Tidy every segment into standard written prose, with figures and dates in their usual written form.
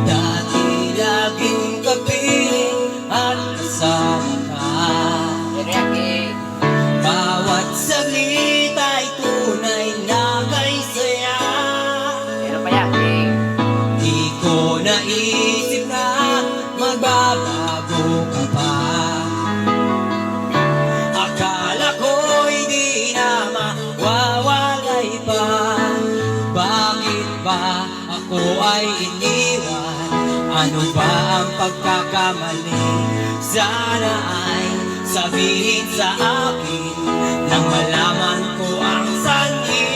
Dati laging kapiling at kasama ka. Bawat saglit ay tunay na kay saya. Di ko naisip na magbabago ka pa. Akala ko'y di na mawawalay pa. Bakit ba ako ay iniwan? Ano ba ang pagkakamali? Sana ay sabihin sa akin nang malaman ko ang sanhi.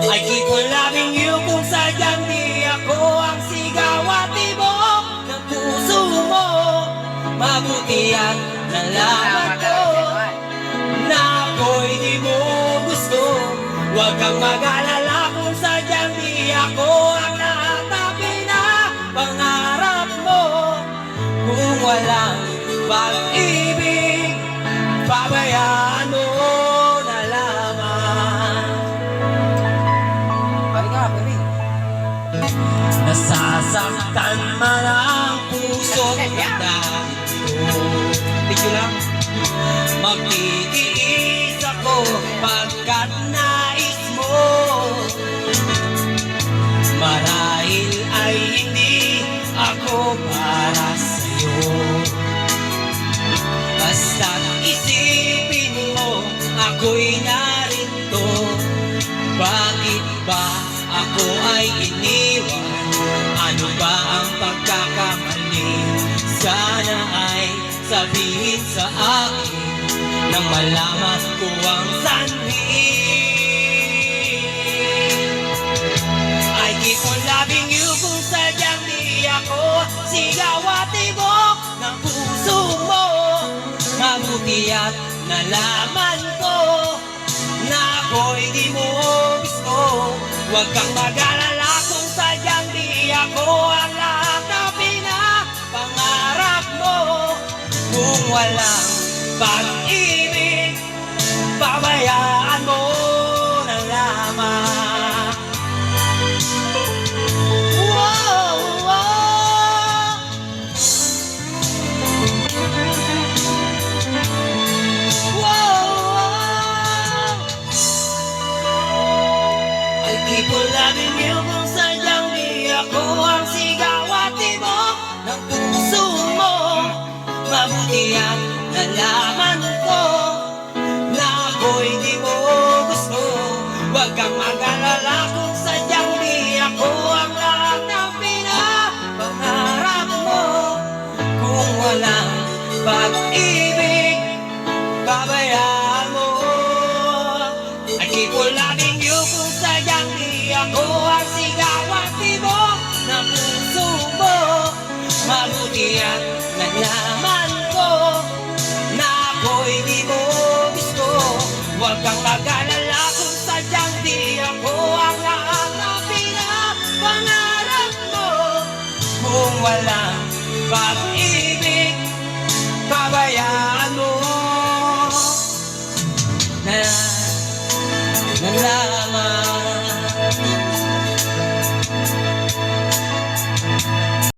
I keep on loving you kung sadyang di ako ang sigaw at tibok ng puso mo. Mabuti at nalaman ko na ako'y di mo gusto. Huwag kang mag-alala kung sadyang di ako ang lahat na pinapangarap mo. Kung walang pag-ibig, pabayaan mo na lamang. Nasasaktan man ang puso't dahil tigil lang. Magtitiis ako pagkat nais mo. Marahil ay hindi ako para sa'yo. Basta't isipin mo ako'y narito. Bakit ba ako ay iniwan? Ano ba ang pagkakamali? Sana ay sabihin sa akin nang malaman ko ang sanhi. I keep on loving you kung sadyang di ako sigaw at tibok ng puso mo. Mabuti at nalaman ko na ako'y di mo gusto. Huwag kang mag-alala kung sadyang di ako ang lahat na pinapangarap mo. Kung walang pag-ibig, pabayaan mo na lamang. Whoa, whoa. Whoa, whoa. I keep on loving you kung sadyang di ako ang sigaw at tibok ng puso mo. Mabuti at nalaman ko na ako'y di mo gusto. Huwag kang mag-alala kung sadyang di ako ang lahat ng pinapangarap mo. Kung walang pag-ibig, pabayaan mo. I keep on loving you kung sadyang di ako ang sigaw at tibok ng puso mo. Mabuti at nalaman ko na ako'y di mo gusto. Huwag kang mag-alala kung sadyang di ako ang lahat na pinapangarap mo. Kung walang